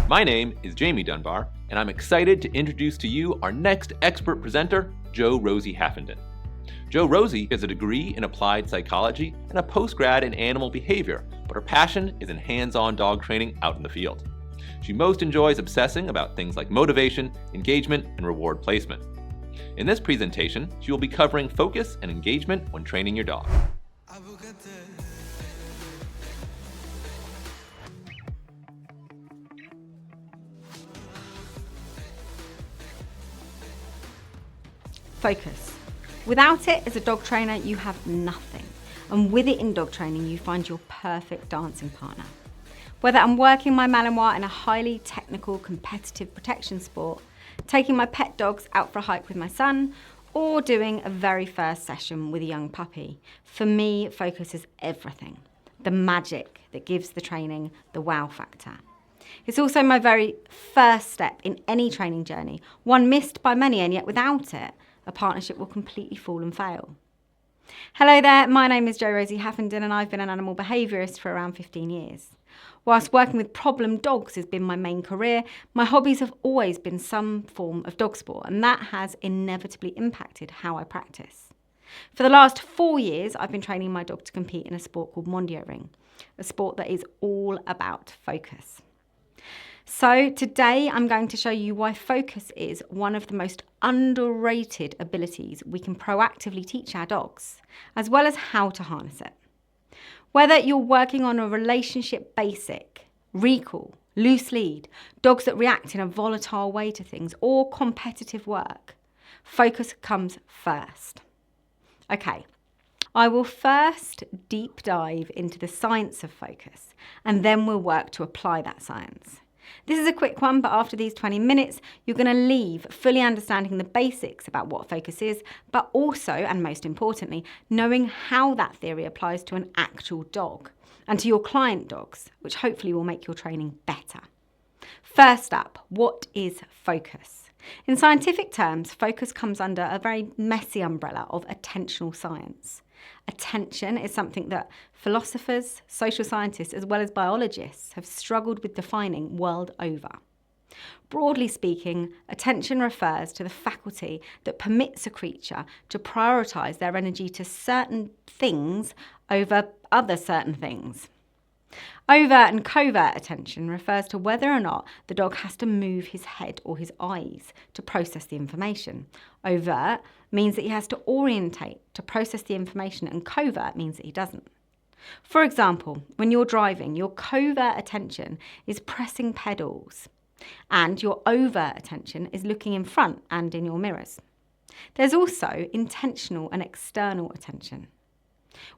My name is Jamie Dunbar, and I'm excited to introduce to you our next expert presenter, Rosie Haffenden. Rosie is a degree in applied psychology and a postgrad in animal behavior, but her passion is in hands-on dog training out in the field. She most enjoys obsessing about things like motivation, engagement, and reward placement. In this presentation, she will be covering focus and engagement when training your dog. Focus. Without it, as a dog trainer, you have nothing. And with it in dog training, you find your perfect dancing partner. Whether I'm working my Malinois in a highly technical, competitive protection sport, taking my pet dogs out for a hike with my son, or doing a very first session with a young puppy, for me, focus is everything. The magic that gives the training the wow factor. It's also my very first step in any training journey, one missed by many, and yet without it, a partnership will completely fall and fail. Hello there, my name is Rosie Haffenden and I've been an animal behaviourist for around 15 years. Whilst working with problem dogs has been my main career, my hobbies have always been some form of dog sport, and that has inevitably impacted how I practice. For the last 4 years, I've been training my dog to compete in a sport called Mondio Ring, a sport that is all about focus. So today I'm going to show you why focus is one of the most underrated abilities we can proactively teach our dogs, as well as how to harness it. Whether you're working on a relationship basic, recall, loose lead, dogs that react in a volatile way to things, or competitive work, focus comes first. Okay, I will first deep dive into the science of focus, and then we'll work to apply that science. This is a quick one, but after these 20 minutes, you're going to leave fully understanding the basics about what focus is, but also, and most importantly, knowing how that theory applies to an actual dog and to your client dogs, which hopefully will make your training better. First up, what is focus? In scientific terms, focus comes under a very messy umbrella of attentional science. Attention is something that philosophers, social scientists, as well as biologists have struggled with defining world over. Broadly speaking, attention refers to the faculty that permits a creature to prioritise their energy to certain things over other certain things. Overt and covert attention refers to whether or not the dog has to move his head or his eyes to process the information. Overt means that he has to orientate to process the information, and covert means that he doesn't. For example, when you're driving, your covert attention is pressing pedals, and your overt attention is looking in front and in your mirrors. There's also intentional and external attention.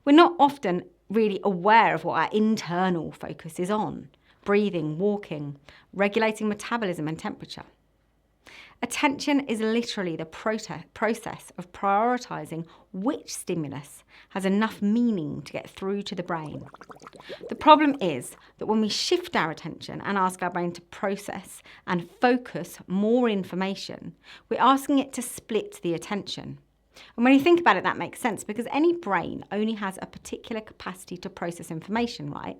We're not often really aware of what our internal focus is on: breathing, walking, regulating metabolism and temperature. Attention is literally the process of prioritising which stimulus has enough meaning to get through to the brain. The problem is that when we shift our attention and ask our brain to process and focus more information, we're asking it to split the attention. And when you think about it, that makes sense, because any brain only has a particular capacity to process information, right?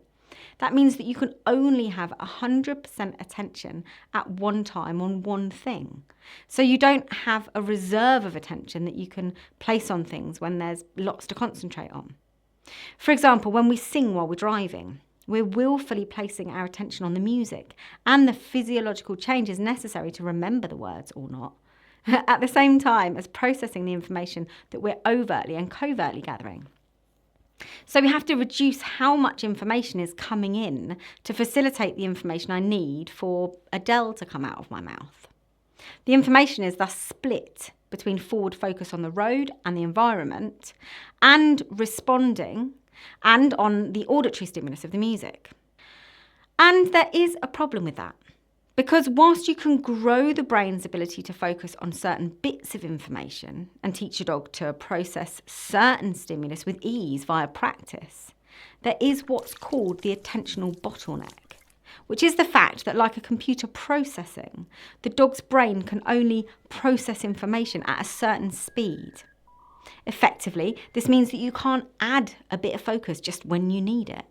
That means that you can only have 100% attention at one time on one thing. So you don't have a reserve of attention that you can place on things when there's lots to concentrate on. For example, when we sing while we're driving, we're willfully placing our attention on the music and the physiological changes necessary to remember the words or not, at the same time as processing the information that we're overtly and covertly gathering. So we have to reduce how much information is coming in to facilitate the information I need for Adele to come out of my mouth. The information is thus split between forward focus on the road and the environment, and responding and on the auditory stimulus of the music. And there is a problem with that. Because whilst you can grow the brain's ability to focus on certain bits of information and teach your dog to process certain stimulus with ease via practice, there is what's called the attentional bottleneck, which is the fact that, like a computer processing, the dog's brain can only process information at a certain speed. Effectively, this means that you can't add a bit of focus just when you need it.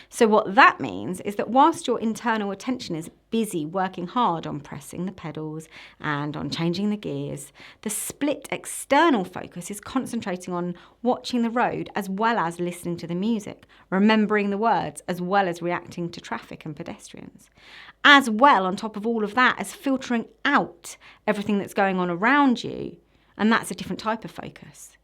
So what that means is that whilst your internal attention is busy working hard on pressing the pedals and on changing the gears, the split external focus is concentrating on watching the road as well as listening to the music, remembering the words as well as reacting to traffic and pedestrians. As well, on top of all of that, as filtering out everything that's going on around you, and that's a different type of focus.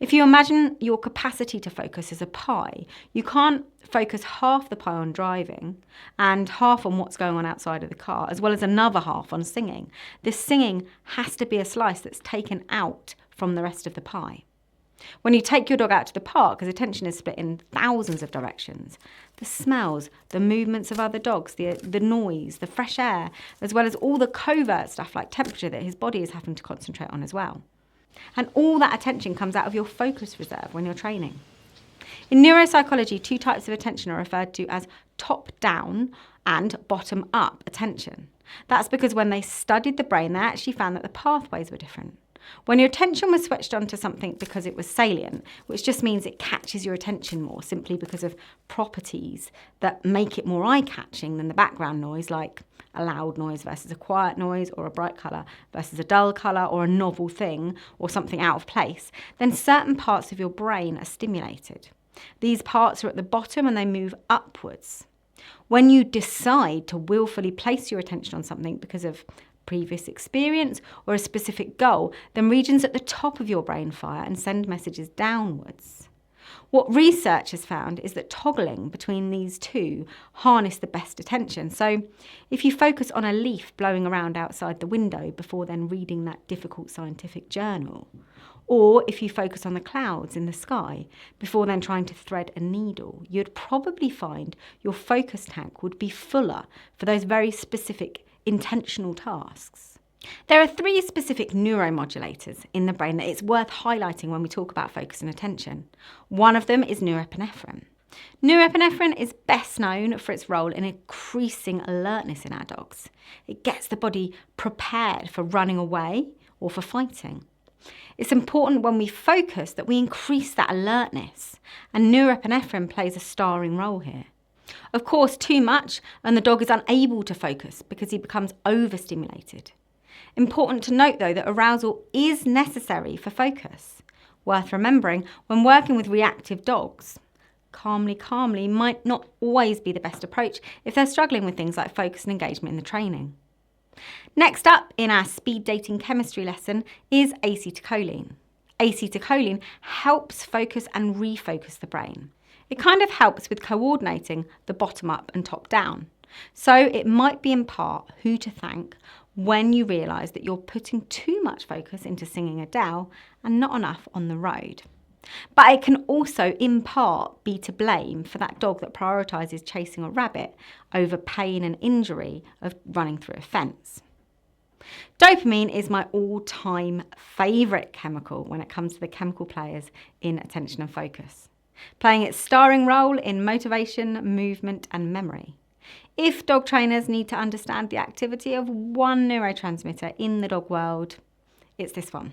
If you imagine your capacity to focus as a pie, you can't focus half the pie on driving and half on what's going on outside of the car, as well as another half on singing. This singing has to be a slice that's taken out from the rest of the pie. When you take your dog out to the park, his attention is split in thousands of directions. The smells, the movements of other dogs, the noise, the fresh air, as well as all the covert stuff like temperature that his body is having to concentrate on as well. And all that attention comes out of your focus reserve when you're training. In neuropsychology, two types of attention are referred to as top-down and bottom-up attention. That's because when they studied the brain, they actually found that the pathways were different. When your attention was switched onto something because it was salient, which just means it catches your attention more simply because of properties that make it more eye-catching than the background noise, like a loud noise versus a quiet noise, or a bright colour versus a dull colour, or a novel thing, or something out of place, then certain parts of your brain are stimulated. These parts are at the bottom and they move upwards. When you decide to willfully place your attention on something because of previous experience or a specific goal, then regions at the top of your brain fire and send messages downwards. What research has found is that toggling between these two harness the best attention. So if you focus on a leaf blowing around outside the window before then reading that difficult scientific journal, or if you focus on the clouds in the sky before then trying to thread a needle, you'd probably find your focus tank would be fuller for those very specific intentional tasks. There are three specific neuromodulators in the brain that it's worth highlighting when we talk about focus and attention. One of them is norepinephrine. Norepinephrine is best known for its role in increasing alertness in our dogs. It gets the body prepared for running away or for fighting. It's important when we focus that we increase that alertness, and norepinephrine plays a starring role here. Of course, too much and the dog is unable to focus because he becomes overstimulated. Important to note, though, that arousal is necessary for focus. Worth remembering when working with reactive dogs. Calmly might not always be the best approach if they're struggling with things like focus and engagement in the training. Next up in our speed dating chemistry lesson is acetylcholine. Acetylcholine helps focus and refocus the brain. It kind of helps with coordinating the bottom up and top down. So it might be in part who to thank when you realise that you're putting too much focus into singing Adele and not enough on the road. But it can also in part be to blame for that dog that prioritises chasing a rabbit over pain and injury of running through a fence. Dopamine is my all-time favourite chemical when it comes to the chemical players in attention and focus, playing its starring role in motivation, movement and memory. If dog trainers need to understand the activity of one neurotransmitter in the dog world, it's this one.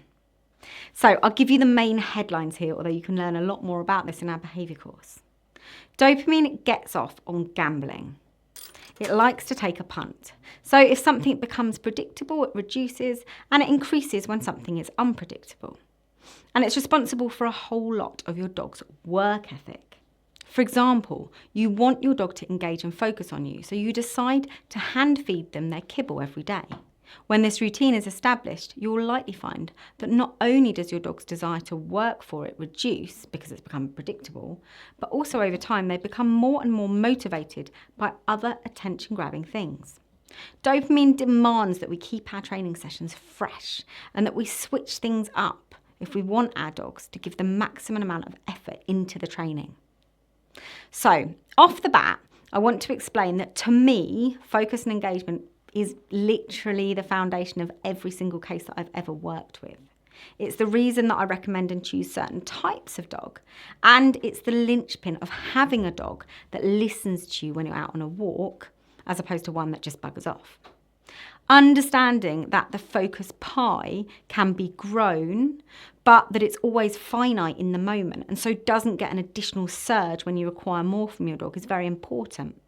So I'll give you the main headlines here, although you can learn a lot more about this in our behaviour course. Dopamine gets off on gambling. It likes to take a punt. So if something becomes predictable, it reduces, and it increases when something is unpredictable. And it's responsible for a whole lot of your dog's work ethic. For example, you want your dog to engage and focus on you, so you decide to hand feed them their kibble every day. When this routine is established, you will likely find that not only does your dog's desire to work for it reduce because it's become predictable, but also over time they become more and more motivated by other attention-grabbing things. Dopamine demands that we keep our training sessions fresh and that we switch things up if we want our dogs to give the maximum amount of effort into the training. So, off the bat, I want to explain that to me, focus and engagement is literally the foundation of every single case that I've ever worked with. It's the reason that I recommend and choose certain types of dog, and it's the linchpin of having a dog that listens to you when you're out on a walk, as opposed to one that just buggers off. Understanding that the focus pie can be grown, but that it's always finite in the moment and so doesn't get an additional surge when you require more from your dog is very important.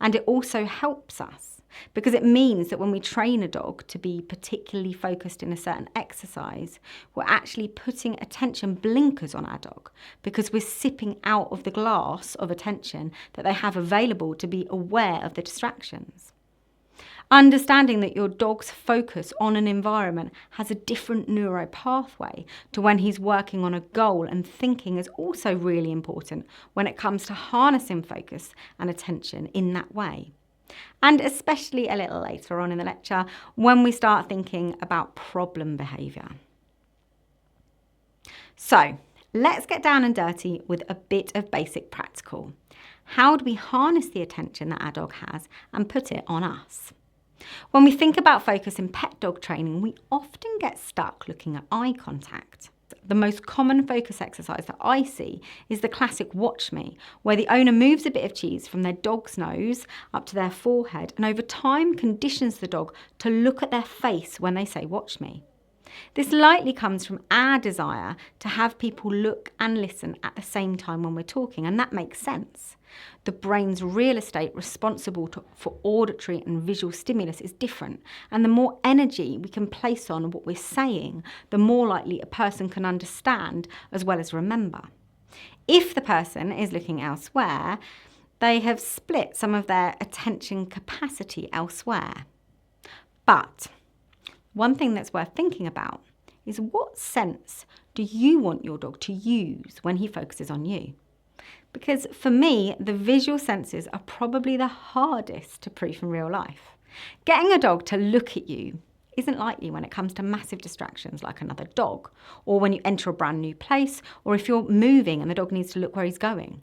And it also helps us because it means that when we train a dog to be particularly focused in a certain exercise, we're actually putting attention blinkers on our dog because we're sipping out of the glass of attention that they have available to be aware of the distractions. Understanding that your dog's focus on an environment has a different neuro pathway to when he's working on a goal and thinking is also really important when it comes to harnessing focus and attention in that way. And especially a little later on in the lecture when we start thinking about problem behaviour. So let's get down and dirty with a bit of basic practical. How do we harness the attention that our dog has and put it on us? When we think about focus in pet dog training, we often get stuck looking at eye contact. The most common focus exercise that I see is the classic watch me, where the owner moves a bit of cheese from their dog's nose up to their forehead and over time conditions the dog to look at their face when they say watch me. This likely comes from our desire to have people look and listen at the same time when we're talking, and that makes sense. The brain's real estate responsible for auditory and visual stimulus is different, and the more energy we can place on what we're saying, the more likely a person can understand as well as remember. If the person is looking elsewhere, they have split some of their attention capacity elsewhere. But one thing that's worth thinking about is what sense do you want your dog to use when he focuses on you? Because for me, the visual senses are probably the hardest to proof in real life. Getting a dog to look at you isn't likely when it comes to massive distractions like another dog, or when you enter a brand new place, or if you're moving and the dog needs to look where he's going.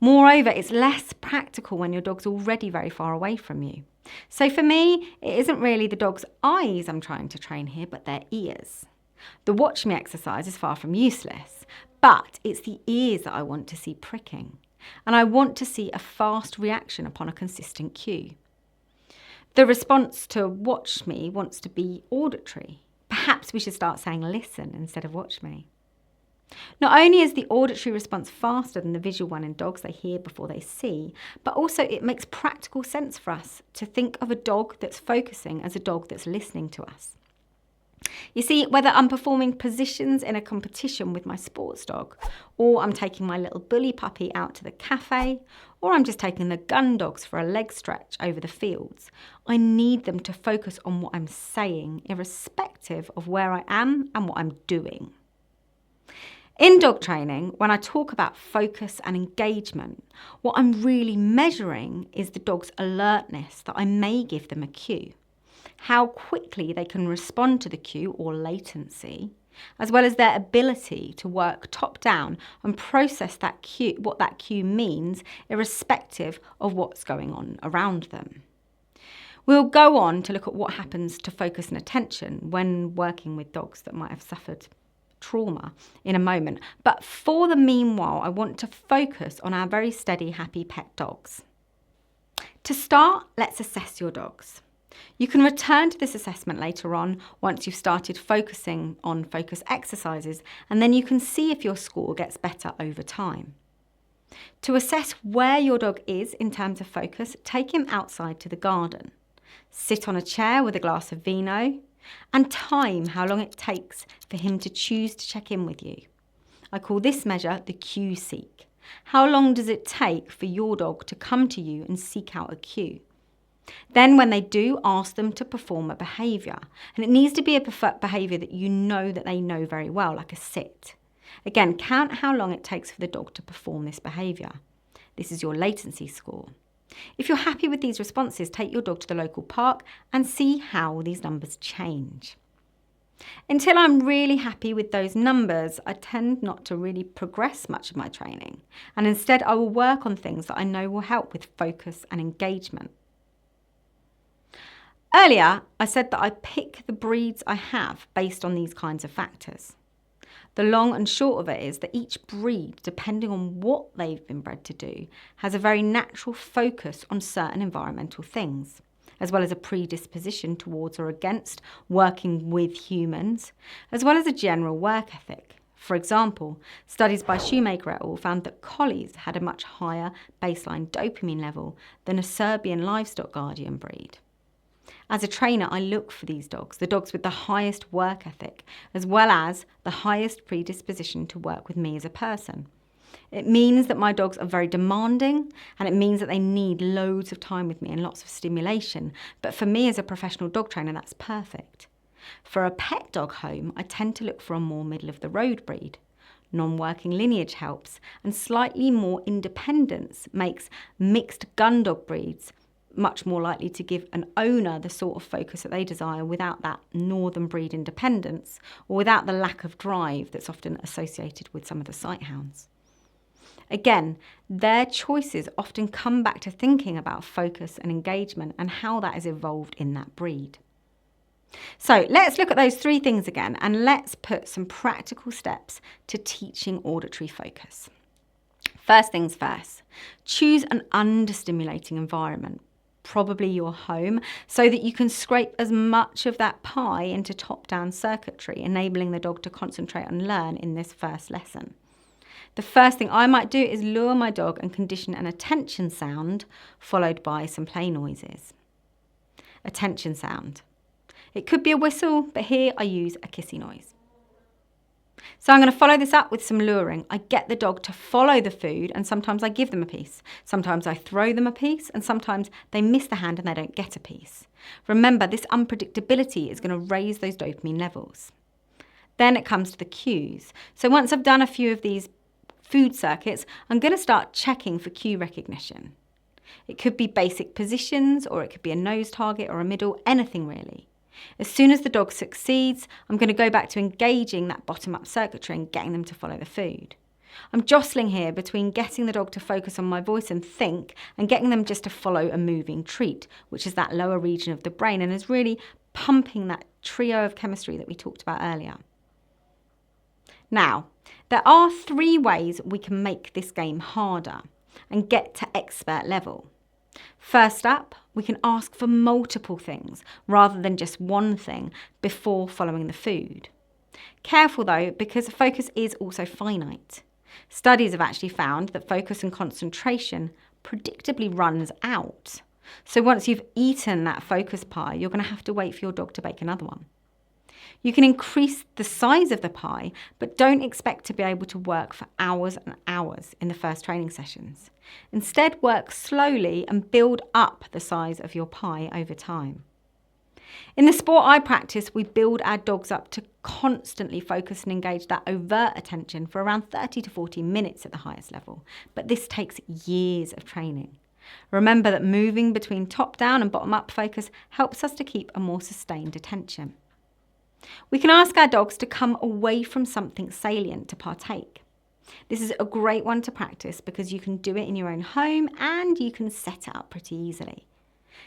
Moreover, it's less practical when your dog's already very far away from you. So for me, it isn't really the dog's eyes I'm trying to train here, but their ears. The watch me exercise is far from useless, but it's the ears that I want to see pricking. And I want to see a fast reaction upon a consistent cue. The response to watch me wants to be auditory. Perhaps we should start saying listen instead of watch me. Not only is the auditory response faster than the visual one in dogs, they hear before they see, but also it makes practical sense for us to think of a dog that's focusing as a dog that's listening to us. You see, whether I'm performing positions in a competition with my sports dog, or I'm taking my little bully puppy out to the cafe, or I'm just taking the gun dogs for a leg stretch over the fields, I need them to focus on what I'm saying, irrespective of where I am and what I'm doing. In dog training, when I talk about focus and engagement, what I'm really measuring is the dog's alertness that I may give them a cue, how quickly they can respond to the cue or latency, as well as their ability to work top down and process that cue, what that cue means, irrespective of what's going on around them. We'll go on to look at what happens to focus and attention when working with dogs that might have suffered trauma in a moment. But for the meanwhile, I want to focus on our very steady, happy pet dogs. To start, let's assess your dogs. You can return to this assessment later on once you've started focusing on focus exercises, and then you can see if your score gets better over time. To assess where your dog is in terms of focus, take him outside to the garden. Sit on a chair with a glass of vino and time how long it takes for him to choose to check in with you. I call this measure the cue seek. How long does it take for your dog to come to you and seek out a cue? Then when they do, ask them to perform a behaviour. And it needs to be a behaviour that you know that they know very well, like a sit. Again, count how long it takes for the dog to perform this behaviour. This is your latency score. If you're happy with these responses, take your dog to the local park and see how these numbers change. Until I'm really happy with those numbers, I tend not to really progress much of my training. And instead, I will work on things that I know will help with focus and engagement. Earlier, I said that I pick the breeds I have based on these kinds of factors. The long and short of it is that each breed, depending on what they've been bred to do, has a very natural focus on certain environmental things. as well as a predisposition towards or against working with humans, as well as a general work ethic. For example, studies by Shoemaker et al. Found that collies had a much higher baseline dopamine level than a Serbian livestock guardian breed. As a trainer, I look for these dogs, the dogs with the highest work ethic, as well as the highest predisposition to work with me as a person. It means that my dogs are very demanding, and it means that they need loads of time with me and lots of stimulation. But for me as a professional dog trainer, that's perfect. For a pet dog home, I tend to look for a more middle-of-the-road breed. Non-working lineage helps, and slightly more independence makes mixed gun dog breeds much more likely to give an owner the sort of focus that they desire without that northern breed independence or without the lack of drive that's often associated with some of the sighthounds. Again, their choices often come back to thinking about focus and engagement and how that has evolved in that breed. So let's look at those three things again, and let's put some practical steps to teaching auditory focus. First things first, choose an understimulating environment, probably your home, so that you can scrape as much of that pie into top-down circuitry, enabling the dog to concentrate and learn in this first lesson. The first thing I might do is lure my dog and condition an attention sound followed by some play noises. Attention sound. It could be a whistle, but here I use a kissy noise. So I'm going to follow this up with some luring. I get the dog to follow the food, and sometimes I give them a piece. Sometimes I throw them a piece, and sometimes they miss the hand and they don't get a piece. Remember, this unpredictability is going to raise those dopamine levels. Then it comes to the cues. So once I've done a few of these food circuits, I'm going to start checking for cue recognition. It could be basic positions, or it could be a nose target or a middle, anything really. As soon as the dog succeeds, I'm going to go back to engaging that bottom-up circuitry and getting them to follow the food. I'm jostling here between getting the dog to focus on my voice and think, and getting them just to follow a moving treat, which is that lower region of the brain and is really pumping that trio of chemistry that we talked about earlier. Now, there are three ways we can make this game harder and get to expert level. First up, we can ask for multiple things rather than just one thing before following the food. Careful though, because focus is also finite. Studies have actually found that focus and concentration predictably runs out. So once you've eaten that focus pie, you're going to have to wait for your dog to bake another one. You can increase the size of the pie, but don't expect to be able to work for hours and hours in the first training sessions. Instead, work slowly and build up the size of your pie over time. In the sport I practice, we build our dogs up to constantly focus and engage that overt attention for around 30 to 40 minutes at the highest level, but this takes years of training. Remember that moving between top-down and bottom-up focus helps us to keep a more sustained attention. We can ask our dogs to come away from something salient to partake. This is a great one to practice because you can do it in your own home and you can set it up pretty easily.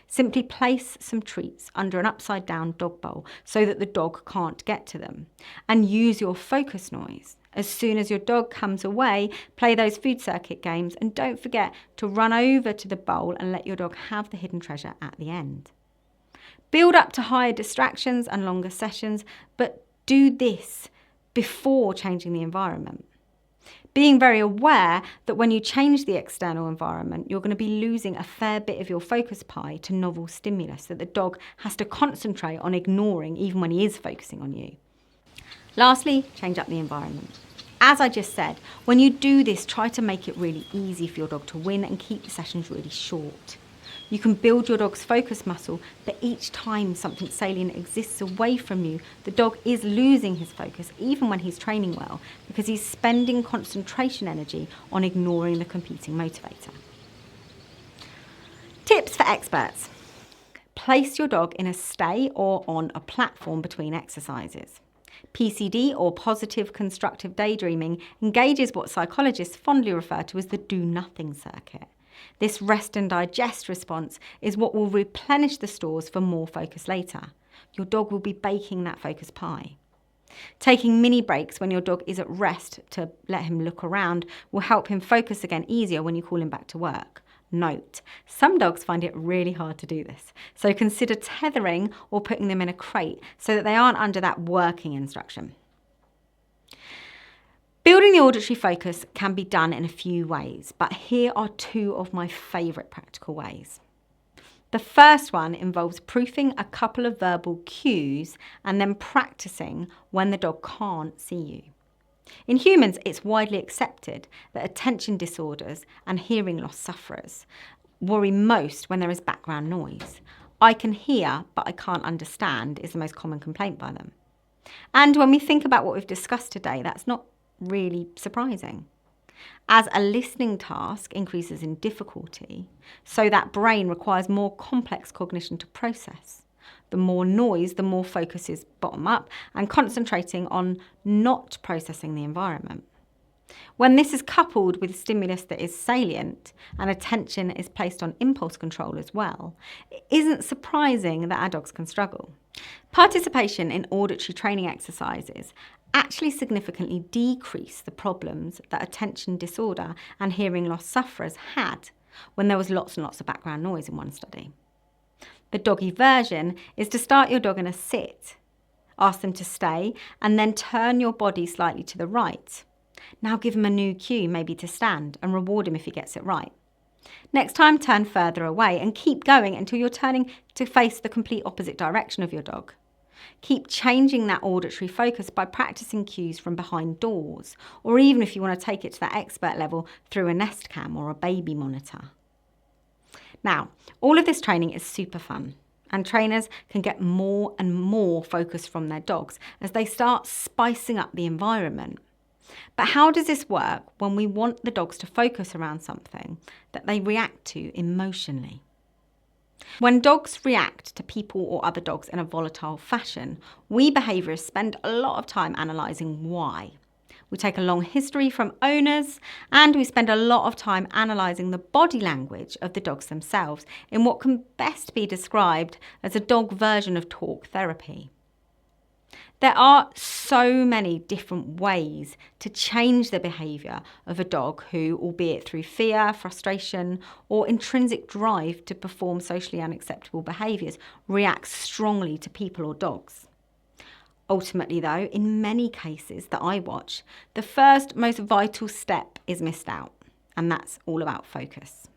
Simply place some treats under an upside down dog bowl so that the dog can't get to them, and use your focus noise. As soon as your dog comes away, play those food circuit games, and don't forget to run over to the bowl and let your dog have the hidden treasure at the end. Build up to higher distractions and longer sessions, but do this before changing the environment. Being very aware that when you change the external environment, you're going to be losing a fair bit of your focus pie to novel stimulus that the dog has to concentrate on ignoring even when he is focusing on you. Lastly, change up the environment. As I just said, when you do this, try to make it really easy for your dog to win and keep the sessions really short. You can build your dog's focus muscle, but each time something salient exists away from you, the dog is losing his focus, even when he's training well, because he's spending concentration energy on ignoring the competing motivator. Tips for experts. Place your dog in a stay or on a platform between exercises. PCD, or positive constructive daydreaming, engages what psychologists fondly refer to as the do-nothing circuit. This rest and digest response is what will replenish the stores for more focus later. Your dog will be baking that focus pie. Taking mini breaks when your dog is at rest to let him look around will help him focus again easier when you call him back to work. Note, some dogs find it really hard to do this, so consider tethering or putting them in a crate so that they aren't under that working instruction. Building the auditory focus can be done in a few ways, but here are two of my favourite practical ways. The first one involves proofing a couple of verbal cues and then practicing when the dog can't see you. In humans, it's widely accepted that attention disorders and hearing loss sufferers worry most when there is background noise. I can hear, but I can't understand is the most common complaint by them. And when we think about what we've discussed today, that's not really surprising. As a listening task increases in difficulty, so that brain requires more complex cognition to process. The more noise, the more focus is bottom up and concentrating on not processing the environment. When this is coupled with stimulus that is salient and attention is placed on impulse control as well, it isn't surprising that our dogs can struggle. Participation in auditory training exercises actually significantly decrease the problems that attention disorder and hearing loss sufferers had when there was lots and lots of background noise in one study. The doggy version is to start your dog in a sit, ask them to stay, and then turn your body slightly to the right. Now give him a new cue, maybe to stand, and reward him if he gets it right. Next time, turn further away and keep going until you're turning to face the complete opposite direction of your dog. Keep changing that auditory focus by practicing cues from behind doors, or even if you want to take it to that expert level, through a Nest Cam or a baby monitor. Now, all of this training is super fun, and trainers can get more and more focus from their dogs as they start spicing up the environment. But how does this work when we want the dogs to focus around something that they react to emotionally? When dogs react to people or other dogs in a volatile fashion, we behaviourists spend a lot of time analysing why. We take a long history from owners, and we spend a lot of time analysing the body language of the dogs themselves in what can best be described as a dog version of talk therapy. There are so many different ways to change the behaviour of a dog who, albeit through fear, frustration, or intrinsic drive to perform socially unacceptable behaviours, reacts strongly to people or dogs. Ultimately, though, in many cases that I watch, the first most vital step is missed out, and that's all about focus.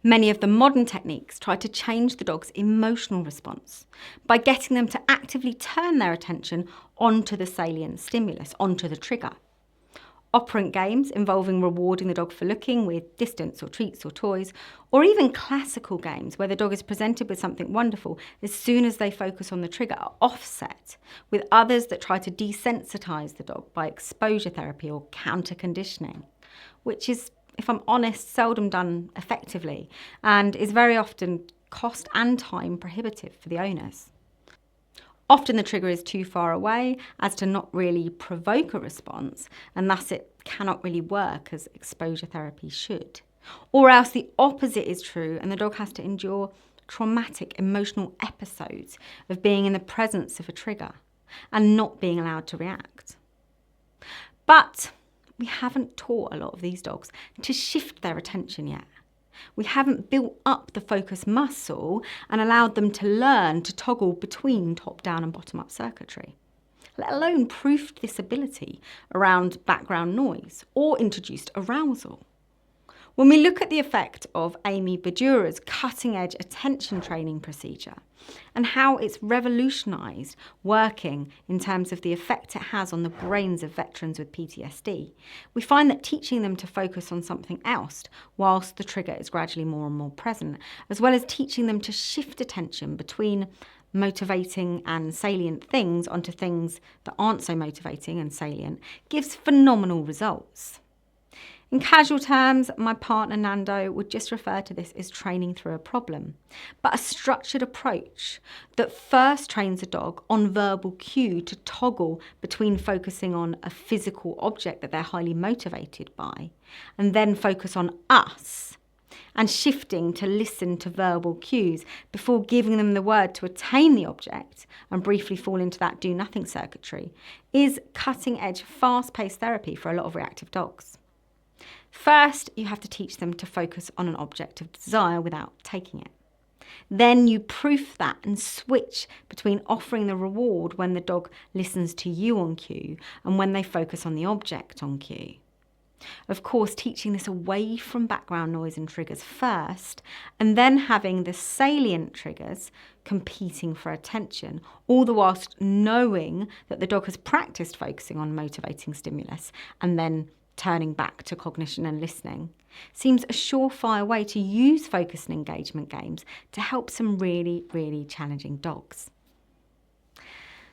Many of the modern techniques try to change the dog's emotional response by getting them to actively turn their attention onto the salient stimulus, onto the trigger. Operant games involving rewarding the dog for looking with distance or treats or toys, or even classical games where the dog is presented with something wonderful as soon as they focus on the trigger, are offset with others that try to desensitise the dog by exposure therapy or counter-conditioning, which is, if I'm honest, seldom done effectively and is very often cost and time prohibitive for the owners. Often the trigger is too far away as to not really provoke a response, and thus it cannot really work as exposure therapy should. Or else the opposite is true and the dog has to endure traumatic emotional episodes of being in the presence of a trigger and not being allowed to react. But we haven't taught a lot of these dogs to shift their attention yet. We haven't built up the focus muscle and allowed them to learn to toggle between top-down and bottom-up circuitry, let alone proofed this ability around background noise or introduced arousal. When we look at the effect of Amy Badura's cutting-edge attention training procedure and how it's revolutionised working in terms of the effect it has on the brains of veterans with PTSD, we find that teaching them to focus on something else whilst the trigger is gradually more and more present, as well as teaching them to shift attention between motivating and salient things onto things that aren't so motivating and salient, gives phenomenal results. In casual terms, my partner Nando would just refer to this as training through a problem, but a structured approach that first trains a dog on verbal cue to toggle between focusing on a physical object that they're highly motivated by, and then focus on us, and shifting to listen to verbal cues before giving them the word to attain the object and briefly fall into that do-nothing circuitry, is cutting-edge, fast-paced therapy for a lot of reactive dogs. First, you have to teach them to focus on an object of desire without taking it. Then you proof that and switch between offering the reward when the dog listens to you on cue and when they focus on the object on cue. Of course, teaching this away from background noise and triggers first, and then having the salient triggers competing for attention, all the whilst knowing that the dog has practiced focusing on motivating stimulus and then turning back to cognition and listening, seems a surefire way to use focus and engagement games to help some really, really challenging dogs.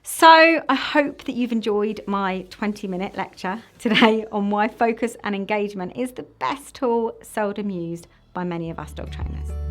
So I hope that you've enjoyed my 20-minute lecture today on why focus and engagement is the best tool seldom used by many of us dog trainers.